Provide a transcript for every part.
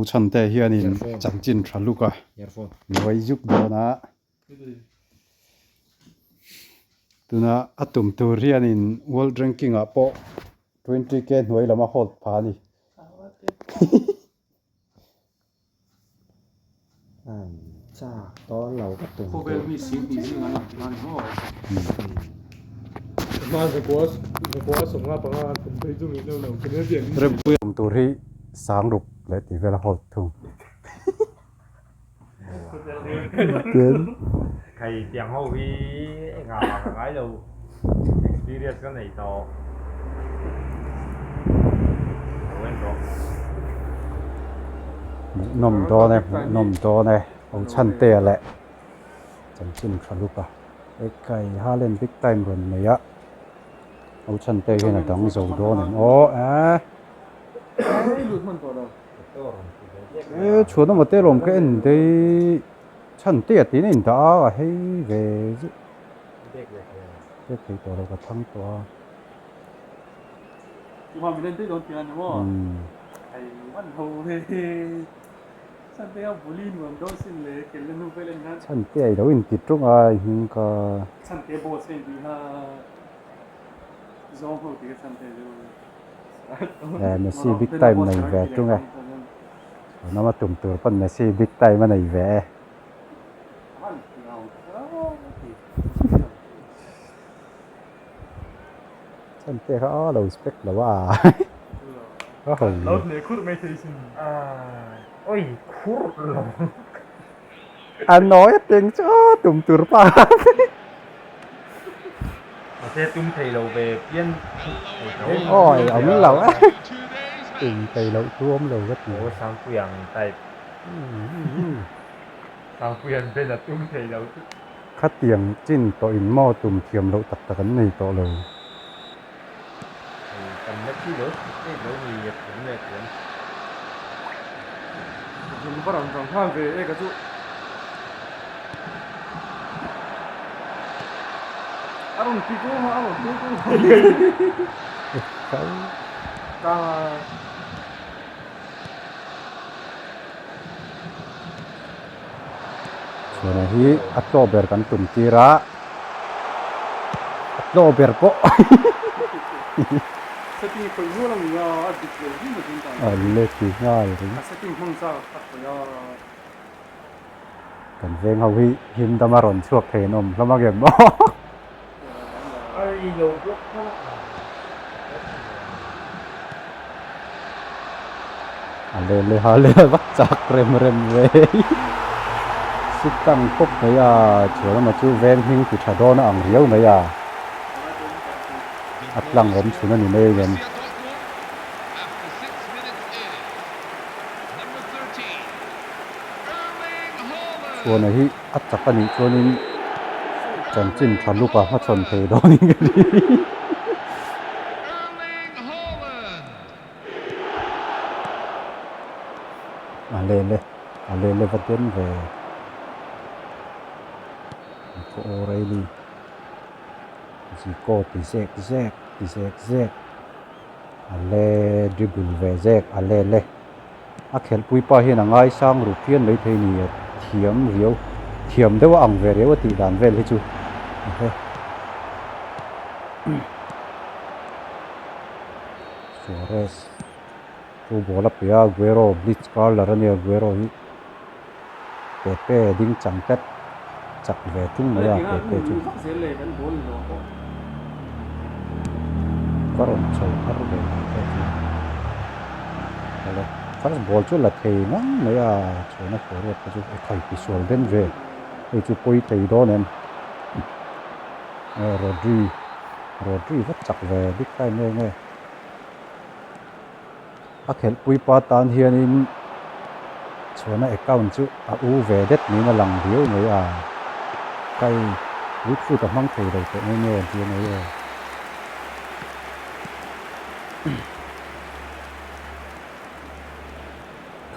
Chhuantea hianin changchin thraluka noi juk dona tuna atum tur hianin world ranking a po 20k hnuai lama hold phani cha to lâu cái tuần cô về mi xin ăn ho mà cái quá sống là bằng là cũng thấy dùng nhiều lần cái tiền rem pui tur hi sang ruk le ti vela hold thung tiền thầy tiếng hậu vi ngà mà cái đâu experience cái này to quên rồi nom do này ông Chhuantea lệ changchin thraluka cái Haaland big time run này á ông Chhuantea cái này đóng dầu đó này chúa nó một tê lồng cái anh đây Chhuantea tí này đã hay về cái tổ là cái thằng to mà mình lên tới đón tiền đúng không thầy văn hầu thì Chhuantea bully mà đâu xin lệ cái lên nuôi lên đó Chhuantea đâu in tít trung ai hình cả Chhuantea boss thì ha do hầu thì Chhuantea rồi Messi big time này về trung ai nó mà tụm tụm phần Messi big time này về Chhuantea có đầu spec là quá có hồng lâu này khurt mấy thấy xin ôi khurt rồi anh nói tiếng cho tụm tụm pa xe tung thầy đầu về biên ôi ông lẩu á tụm thầy lẩu tuôm lẩu rất nhiều ủa sang quyền tại sang quyền bên là tung thầy đầu khát tiếng chín tổ in mò tụm thiềm lẩu tập tấn này tổ lẩu cầm nhất chứ nữa cái lỗ gì cũng này cũng dùng bắt đầu thằng tham về cái chỗ anh tí cũng ta so này hi October kan tụm tira October po setting phải mua làm nhà ở địa phương gì mà chúng ta lệ kỳ ngay rồi setting không sao thật phải kan veng hau hi him damaron chuak thein om lama gem mo ai lâu lúc le ha bắt chak rem ve sit tang pop mai à chuan ma chu veng hing ki thadon ang riau mai à atlang om chuna ni nei gen chuan hi atchak ani chuanin changchin thraluka ma chon thei don in le vaten về ko O'Reilly Zico ti zek ale dribble về zek ale le a khel pui pa hian angai sang ru phian lei thei ni thiam dewa ang ve rewa ti dan vel hi chu Suarez tu bola pia Aguero blitz kar la rania Aguero hi Pepe ding changkat chak về tung mai à Pepe chu karon chau har ve Pepe chu ale first ball chu la thei ngang mai à chona kore chu thai pi sol den ve ei chu poi thei do nem Rodri vắt chak về big time nghe a khel pui pa tan hian in chona account chu a u ve det ni na lang riu mai à kai wit fu ta mang thei dei te ne ti nei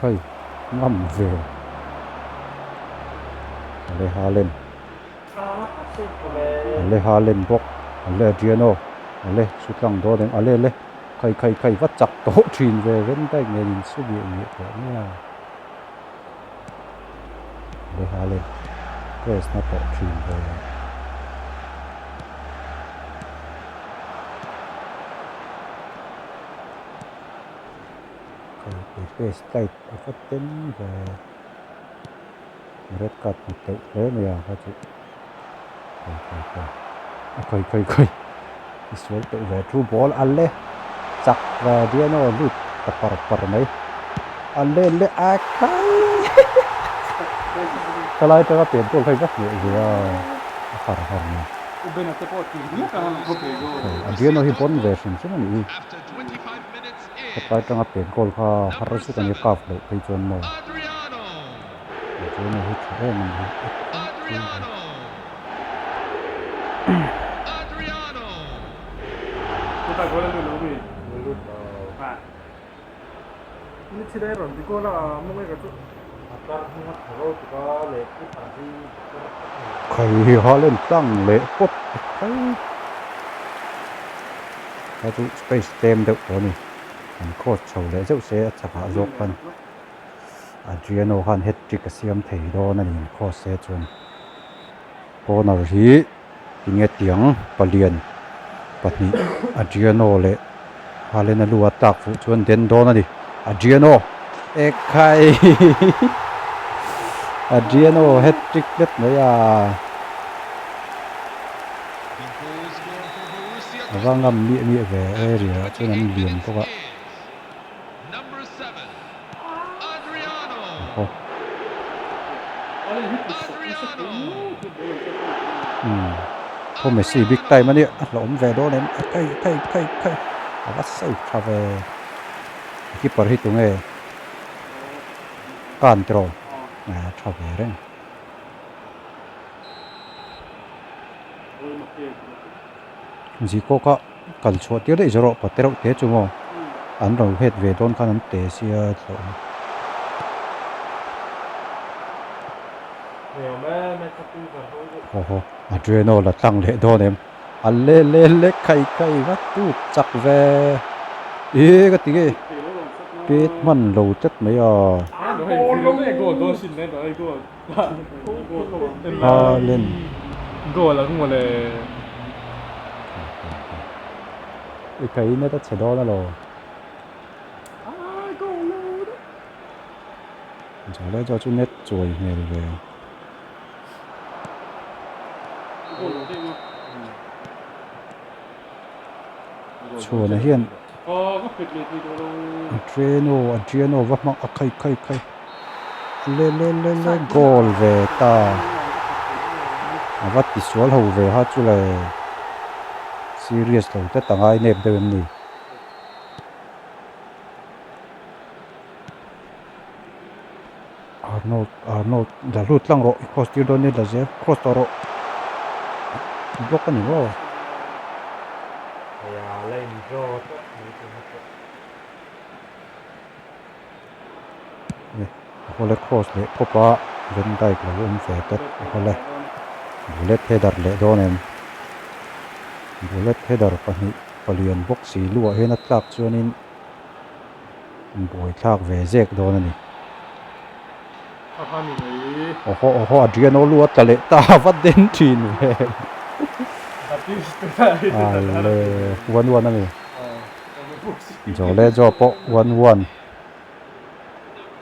kai ngam ve ale Haaland bok ale Adriano ale sutlang do den ale le kai vắt chak to thin về vẫn tay nghe nhìn số biểu hiện của nha le ha le press na po thin ve kai press tight a phát ten ve red card một tệ thế này à các chú coi Israel tự về through ball ăn lê chặt và dia nó lụt tập par này ăn lên lê ai cái lại cho nó tiền tôi phải rất nhiều gì à par này Bên này có tiền nhất là không phải go. dia nó hi ball về xem này cái lại cho nó tiền goal kha har su cái này cáp lại cái chuyện mà dia nó hi thế mình Kita gọi là người lớn mình. À. Ini chỉ đây rồi thì cô là mua cái chút. khai họ lên tăng lệ cốt khai cái chú space tem được rồi này anh cốt sầu lệ dẫu sẽ chắc hạ dọc phần Adriano han hết trick cái xiêm thấy đó này cốt sẽ chuẩn cô nào hí thì nghe tiếng và liền bật ní Adriano lệ hà lên là lùa tạc phụ chuẩn đến đó này Adriano khai Adriano hết trick đất mới à vang ngầm mịa về area cho nên liền các bạn hôm Messi big tay mà nè lộn về đó ném cây bắt save cho về keeper hit tung nghe control cho về đấy gì có cần số tiêu đấy rồi bắt đầu thế chứ mà anh rồi hết về đón khăn anh té xia rồi Adriano là tăng lệ đón em anh lê cây vắt tu chặt về ý cái tiếng ấy biết mình lâu chất mấy lên Go là cũng là cái này ta sẽ đó là rồi giờ lấy cho chú nét rồi này về chùa này hiện Adriano vắt mang cây lên goal về ta vắt tí số hậu về hát chú là serious đâu tất cả ai nếp đều em nè Arnold đã lút lăng rồi cross tiêu đó nên là dễ cross đó rồi block cái này rồi lên rồi họ lấy cross lấy copa bên tay là ông phải tất họ lấy bullet header lấy đó nên bullet header palian box xì lúa hết nát lắc cho nên bồi thác về dẹp đó này Adriano lúa ta lệ ta vắt đến chín về le 1-1 này rồi lấy cho bộ 1-1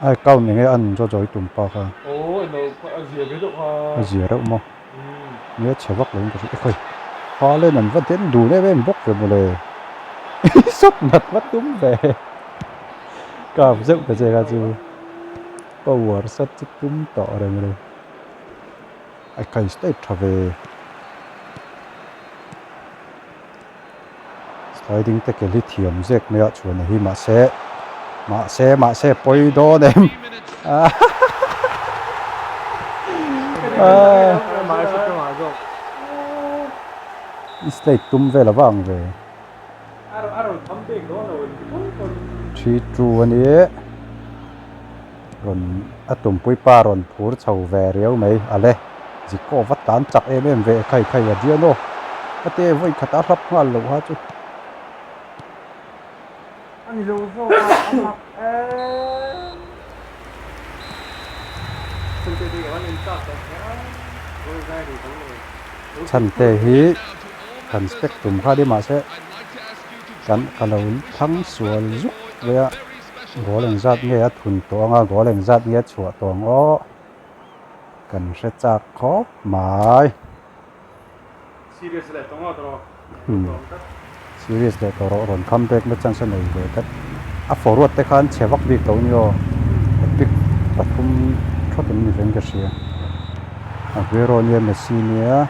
ai câu này nghe ăn cho rồi tụm pa ha dìa đâu mà nhớ chả vắt luôn cái gì họ lên mình vẫn tiến đủ đấy em bốc về một lời sắp mặt vắt đúng về cảm giác cái gì là chứ power sắp chút đúng tỏ rồi rồi ai cái stay trở về sliding tới cái lithium rác mấy ạ chuột này mà sẽ bôi đó em stay tum về là vàng về chi tru anh ấy rồi atom bôi pa rồi phur chầu về réo mấy ale chỉ có vắt tán chặt em về khai là điên đó cái tê với khát áp ngal lâu ha chứ anh lâu vô Chhuantea kan spectrum kha di ma se kan kalo thang sual zuk ve goleng zat nge a thun tonga goleng zat nge chhuat tong o kan hre chak khop mai serious le tonga tro series le toro ron comeback na chang sa nei ve tat a forward te khan chewak bik to ni o pick pathum thotin ni veng ka sia a vero ni messi ni a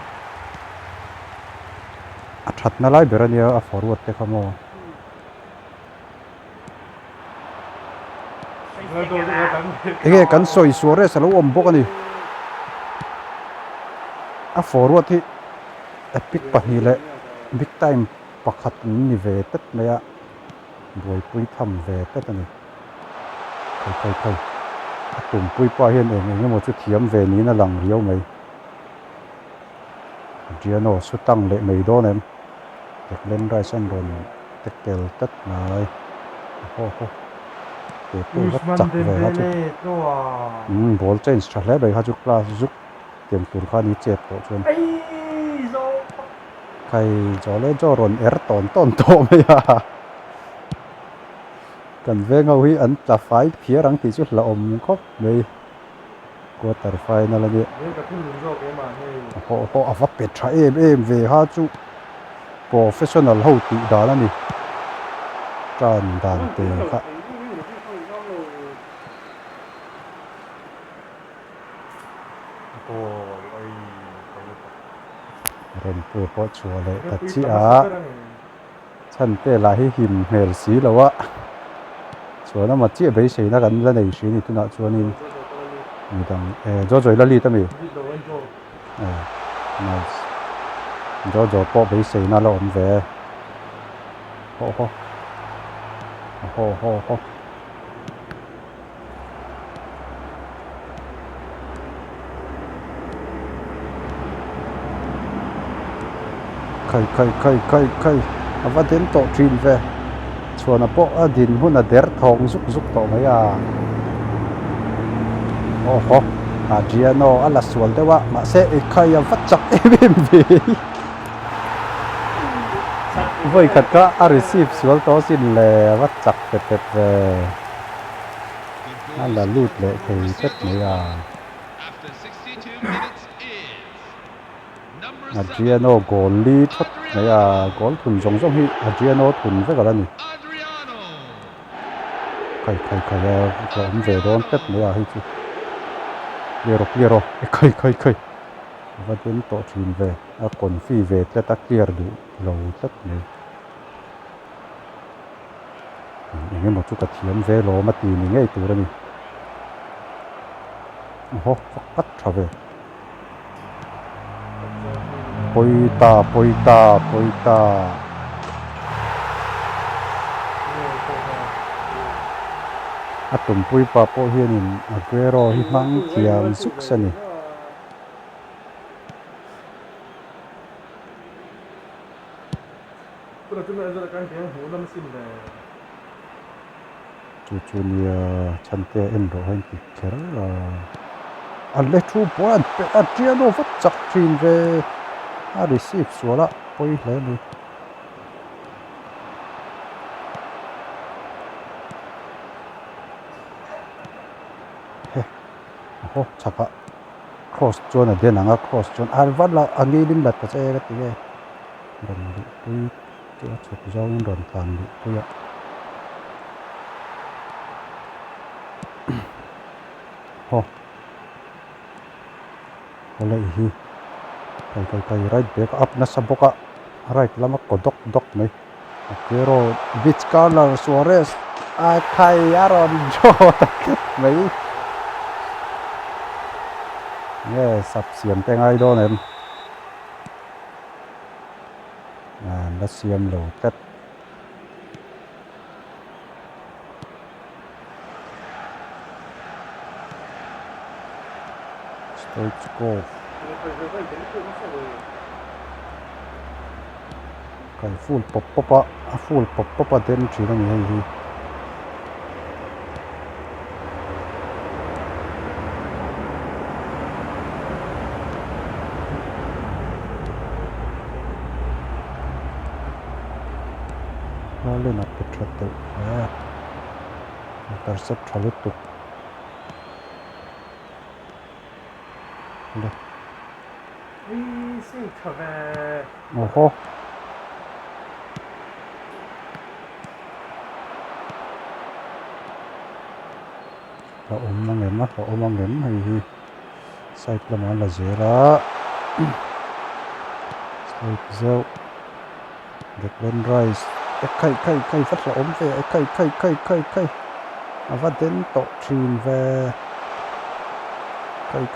that na lai berania a forward te khamo ege kan soi suare sa lo om bok ani a forward hi epic pahni le big time pakhat ni ve tat maya boi pui tham ve tat ani kai a tum pui pa hian eng mo chu thiam ve ni na lang riau mai Giano sutang le mai do nem tek len rai san ron tek tel tat mai ho te pu wat chak ve ha chu ball change thle bai ha chu class zuk tem tur kha ni chep to chen kai jole jo ron ton to mai ya kan ve ngau hi an ta fai phia rang ti chu la om khop mai quarter final ani ho ava petra em ve ha chu professional ho ti da la ni tran dan te kha ren pu po chua le ta chi a Chhuantea la hi him hmel si lo wa chuan ma chi bei sei na kan la nei hri ni tuna chuanin mi dang jo joi la li ta mi nice jo po bei sei na lo om ve ho kai ava den to trin ve chuan a po a din hun a der thong zuk to mai a ho Adriano ala sual dewa ma se kai a vachak em ve voi khat ka a receive sual to sin le vachak pet ve ala lut le thei tet mai a Adriano goal lead thot mai a goal thun jong hi Adriano thun ve ka ni kai a om ve don tet mai a hi chu clear kai và đến tổ truyền về còn phi về cho ta clear đủ lâu tất này những một chút cái thiếm về lỗ mà tìm những ngay từ đó này hô bắt trở về poi ta atum pui pa po hianin Aguero hi mang thiam suk sani chunia Chhuantea en ro han ti khera alle thu point pe Adriano vat chak trin ve a receive suala poi hle ni ho chapa cross chuan a den anga cross chuan alwan la angi lim lat pa che ga ti ge ron di pui chu chuk zong ron tan di pui ya ho ole hi kai right back up na saboka right lama kodok dok mai Aguero which corner Suarez a khai Aaron jo mai sập xiêm tay ngay đó em nó xiêm lầu tất Stoichkov cái full pop đến chỉ là như vậy lên nạp bật trật tự à ta sắp trả lúc tục đây 이 센터가 오호 là ôm mang em á là ôm mang em hay sai là dễ đó sai dâu được lên rice cây phát ra ôm về cây và đến tổ truyền về cây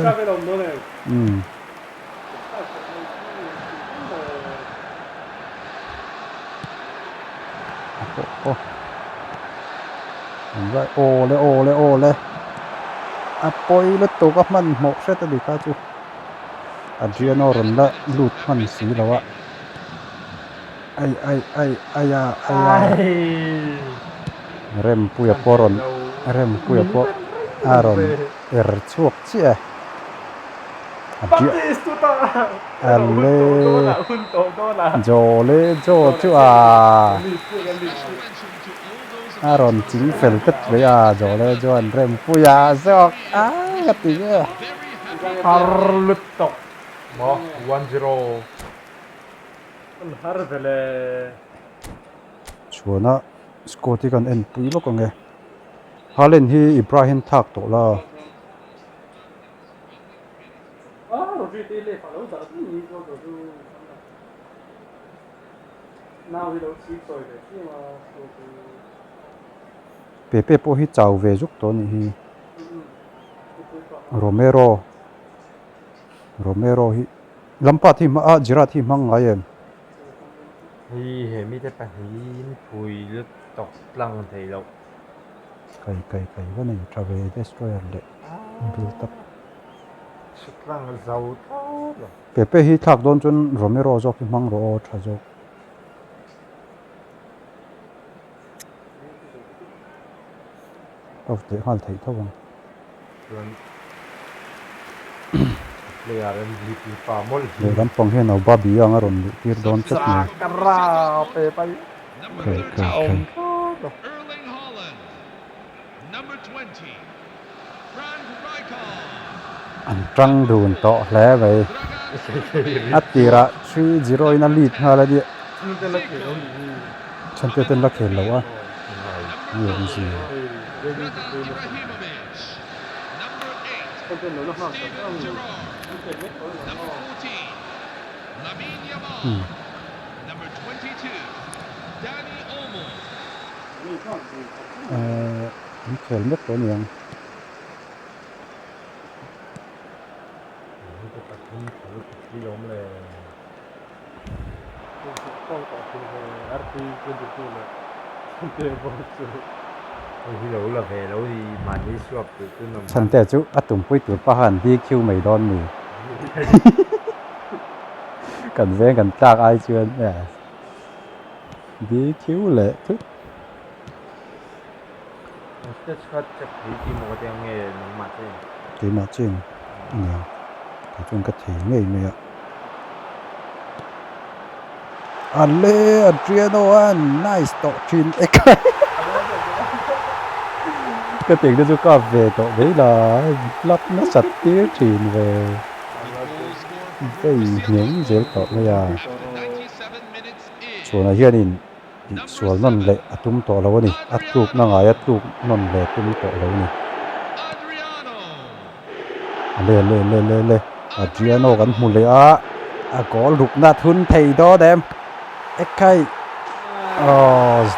Sao cái đồng đó này? vậy ô lê à poi lết tổ các man một sẽ tới đi cá chú Adriano run la lút man xí đâu ạ ai rem puya poron rem puya po aron chuộc chia 바티스투타 alle 훈토도나 jole jo chu à aron chính fel tất với à jole jo an rem puya jok à cái gì vậy 하르르떡 뭐 원지로 하르벨레 chùa nó Scotty còn en pui lo con nghe Halen hi Ibrahim thak to la rồi đi lên phải đấu đỡ thì có đồ nào thì đấu xí rồi đấy chứ mà pepe po hi chau ve juk to ni hi Romero hi lampa thi ma a jira thi mang ngai em 이 해미대 빠힌 부이르떡 랑 대로 kai cái này tra về destroyer le build up 식랑을 사우터 pepe hi thak don chun Romero jok hi mang ro tha jok of the hal thei thawang 그런 레아는 리피 파몰 le ram pong he no ba bi ang aron tir don chat ni 사카라 빼빠이 kai Erling Haaland. Number 20. Frank Rijkaard. an trăng đun to hle vậy atira 3-0 in a lead hala di chante ten la khel lo a Number ye gì 9. Zlatan Ibrahimovic. Number 8. Steven Gerrard. Number 14. Lamine Yamal. Number 22. Dani Olmo. khel nhất to niang lâu là về lâu thì mà đi suốt từ từ nằm chante chu atum pui tur pa han DQ mai don ni kan ve kan tak ai chuan DQ le tu Tết khát chắc thấy thì một cái nghề nóng mặt đấy ti ma chin niang ta chung ka thei ngei me a alle Adriano an nice to chin ek cái tiếng đó chú có về tổ đấy là lắp nó sạch tiếng truyền về cái những dễ tổ bây giờ số này hiện in số non lệ tum tổ lâu nè atup nó ngay atup non lệ tum tổ lâu nè lên Adriano gắn mù lệ có lục na thun thầy đó đem cái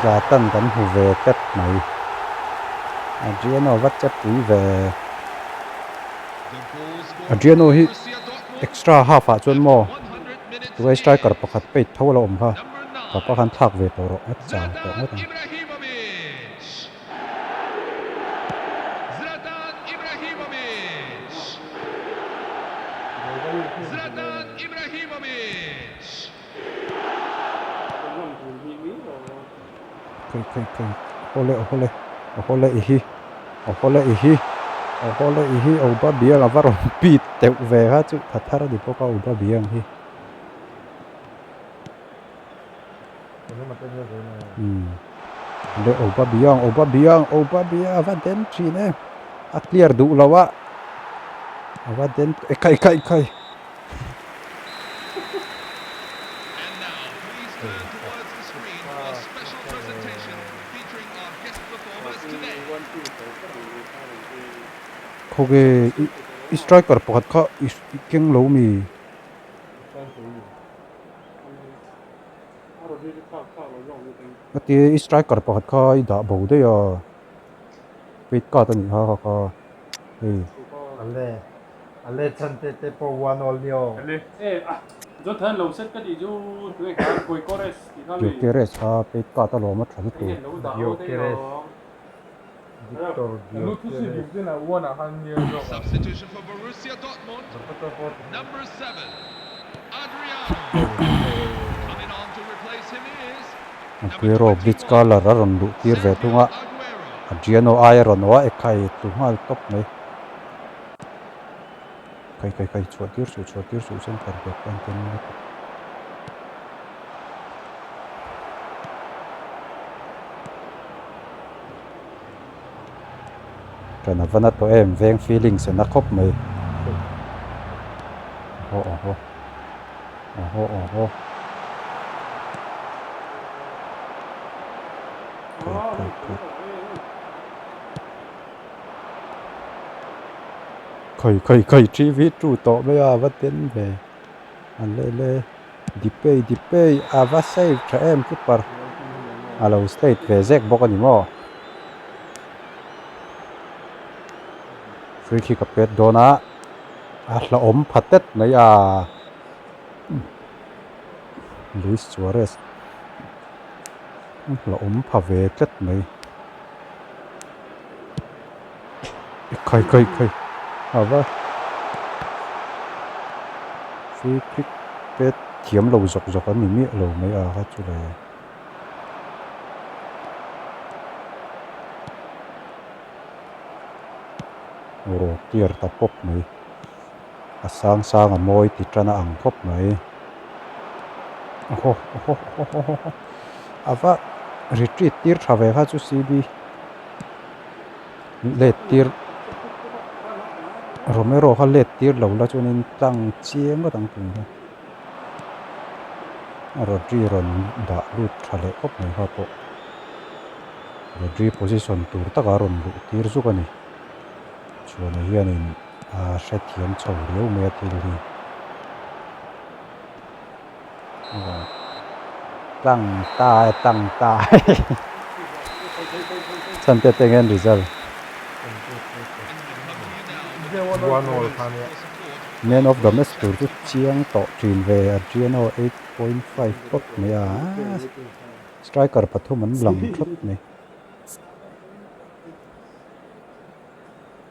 Zlatan gắn mù về tết này Adriano vắt chấp túi về Adriano hi extra half a chuan mo tu striker pakhat pe thola om ha ka pakhan thak ve to ro at chang to ngot Zlatan Ibrahimovic. Zlatan Ibrahimovic. kai hole ihi ô lệ hi ô ba biếng à vắt rồi bịt tẹo về ha chứ thật thà đi có ô ba biếng hi nhưng mà tôi nhớ rồi lệ ô ba biếng à vắt đến chi nè à clear đủ lâu á à vắt đến kai And now, please turn towards the screen for a special presentation featuring our guest performers today. 거기 이 스트라이커를 뽑았까 이 갱로미 하루 종일 카로 용 되는 어때 이 스트라이커를 뽑았까 이다 보대요 빗가더니 하하가 이 alle chante te po one all nyo 근데 저 단 로셋까지 주 그게 가 거의 거레스 이탈리 요케레스 아 빗가더 로마 트라도 이게 너무 다 Gyökeres. Victor Ano tu si Gyökeres Bibzin na uwan na hangyo zo. Substitution for Borussia Dortmund, number 7, Adriano. Coming on to replace him is Aguero blitzkala raron tir ve tunga Aguero. Adriano Iron wa ekai tunga top mai kai chuatir su sen kar be kan ten kana vana to em veng feelings na khop mai ho Khơi chi vít trụ tổ bây giờ vẫn tiến về lê dipê vắt save cho em keeper alo state về zek bốc anh mo free kick up pet dona la om phatet mai Luis Suarez la om pha về tet mai khơi vâng free kick pet thiếm lâu dọc anh mi lâu mấy hát chú này ồ tier ta pop mấy sang môi thì trana ang pop mấy vâng retreat tier thave ha chú cb late tier Romero ha late tier lâu la cho nên tăng chiếm có tăng cùng thôi Rodri ron đã lut thale op mai ha po Rodri position tur ta garon lu tir zu kani chuan hianin set hiam chho leu me thil hi tăng ta chan te tengen result one all kanya man of the match tur chu chiang to trin ve Adriano 8.5 pot me striker pathum an lang thot me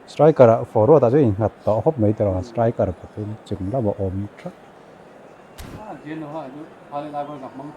striker forward ta chu ngat to hop mai tara striker pathum chung la bo om thot diễn nó hay chứ hai lại vừa gặp mong